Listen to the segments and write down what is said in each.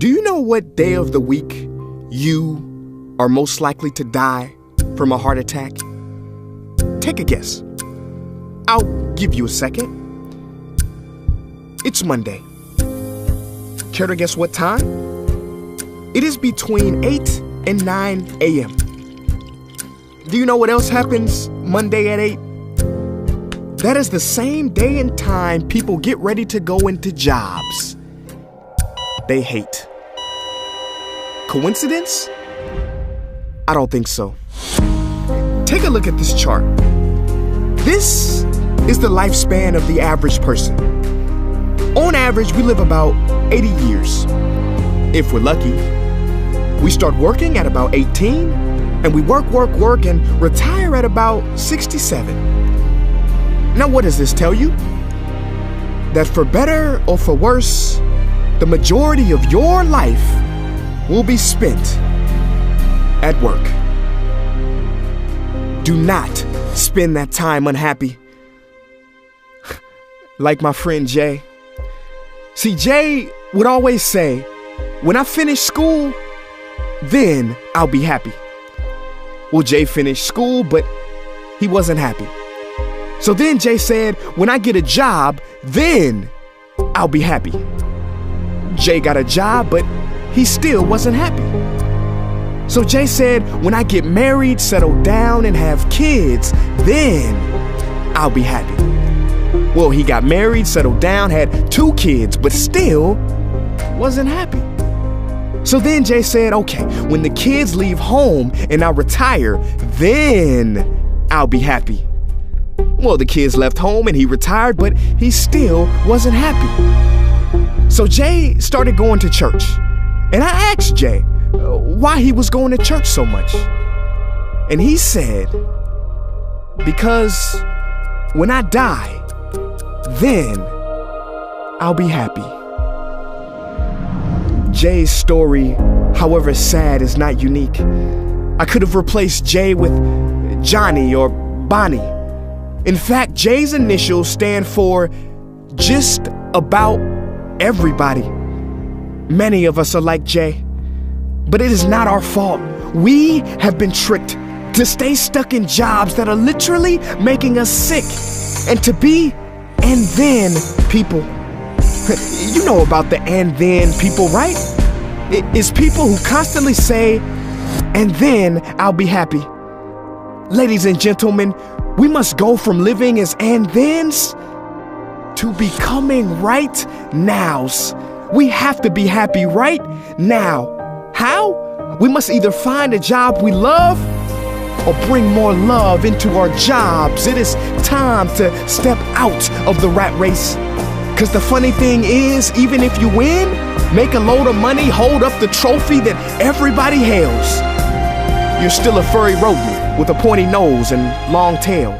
Do you know what day of the week you are most likely to die from a heart attack? Take a guess. I'll give you a second. It's Monday. Care to guess what time? It is between 8 and 9 a.m. Do you know what else happens Monday at 8? That is the same day and time people get ready to go into jobs they hate. Coincidence? I don't think so. Take a look at this chart. This is the lifespan of the average person. On average, we live about 80 years. If we're lucky, we start working at about 18, and we work, and retire at about 67. Now, what does this tell you? That for better or for worse, the majority of your life will be spent at work. Do not spend that time unhappy. Like my friend Jay. See, Jay would always say, when I finish school, then I'll be happy. Well, Jay finished school, but he wasn't happy. So then Jay said, when I get a job, then I'll be happy. Jay got a job, but he still wasn't happy. So Jay said, when I get married, settle down, and have kids, then I'll be happy. Well, he got married, settled down, had 2 kids, but still wasn't happy. So then Jay said, okay, when the kids leave home and I retire, then I'll be happy. Well, the kids left home and he retired, but he still wasn't happy. So Jay started going to church. And I asked Jay why he was going to church so much. And he said, because when I die, then I'll be happy. Jay's story, however sad, is not unique. I could have replaced Jay with Johnny or Bonnie. In fact, Jay's initials stand for just about everybody. Many of us are like Jay, but it is not our fault. We have been tricked to stay stuck in jobs that are literally making us sick and to be and then people. You know about the and then people, right? It's people who constantly say, and then I'll be happy. Ladies and gentlemen, we must go from living as and thens to becoming right nows. We have to be happy right now. How? We must either find a job we love or bring more love into our jobs. It is time to step out of the rat race. Cause the funny thing is, even if you win, make a load of money, hold up the trophy that everybody hails, you're still a furry rodent with a pointy nose and long tail.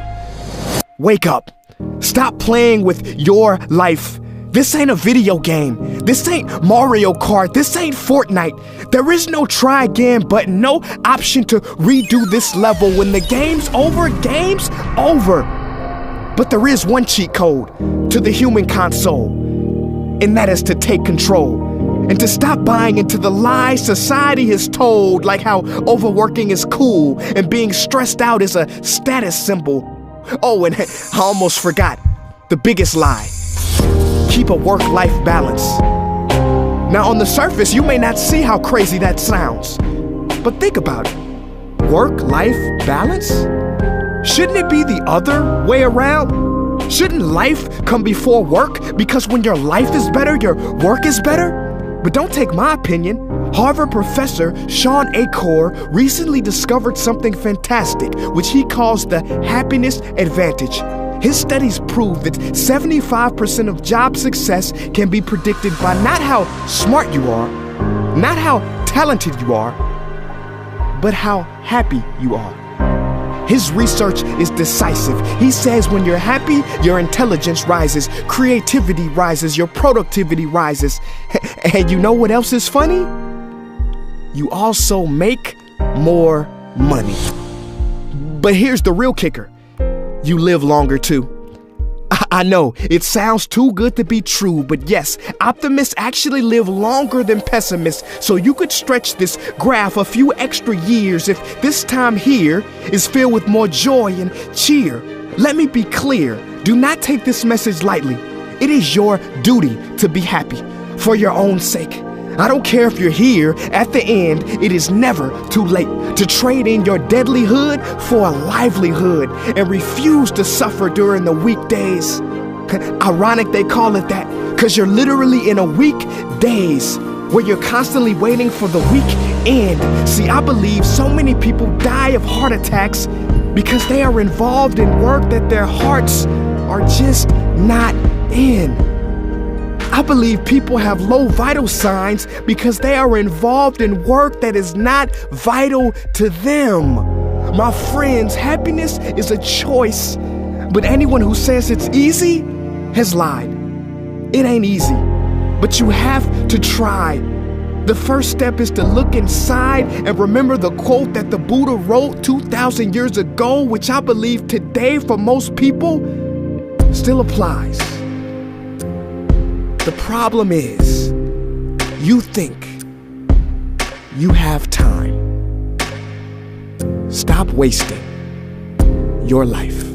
Wake up. Stop playing with your life. This ain't a video game. This ain't Mario Kart. This ain't Fortnite. There is no try again button, no option to redo this level. When the game's over, game's over. But there is one cheat code to the human console, and that is to take control and to stop buying into the lies society has told, like how overworking is cool and being stressed out is a status symbol. Oh, and I almost forgot the biggest lie. Keep a work-life balance. Now, on the surface, you may not see how crazy that sounds, but think about it. Work-life balance? Shouldn't it be the other way around? Shouldn't life come before work? Because when your life is better, your work is better? But don't take my opinion. Harvard professor Shawn Achor recently discovered something fantastic, which he calls the happiness advantage. His studies prove that 75% of job success can be predicted by not how smart you are, not how talented you are, but how happy you are. His research is decisive. He says when you're happy, your intelligence rises, creativity rises, your productivity rises. And you know what else is funny? You also make more money. But here's the real kicker. You live longer too. I know, it sounds too good to be true, but yes, optimists actually live longer than pessimists, so you could stretch this graph a few extra years if this time here is filled with more joy and cheer. Let me be clear, do not take this message lightly. It is your duty to be happy, for your own sake. I don't care if you're here, at the end, it is never too late to trade in your deadlyhood for a livelihood and refuse to suffer during the weekdays. Ironic they call it that, because you're literally in a weekdays where you're constantly waiting for the weekend. See, I believe so many people die of heart attacks because they are involved in work that their hearts are just not in. I believe people have low vital signs because they are involved in work that is not vital to them. My friends, happiness is a choice, but anyone who says it's easy has lied. It ain't easy, but you have to try. The first step is to look inside and remember the quote that the Buddha wrote 2,000 years ago, which I believe today for most people still applies. The problem is, you think you have time. Stop wasting your life.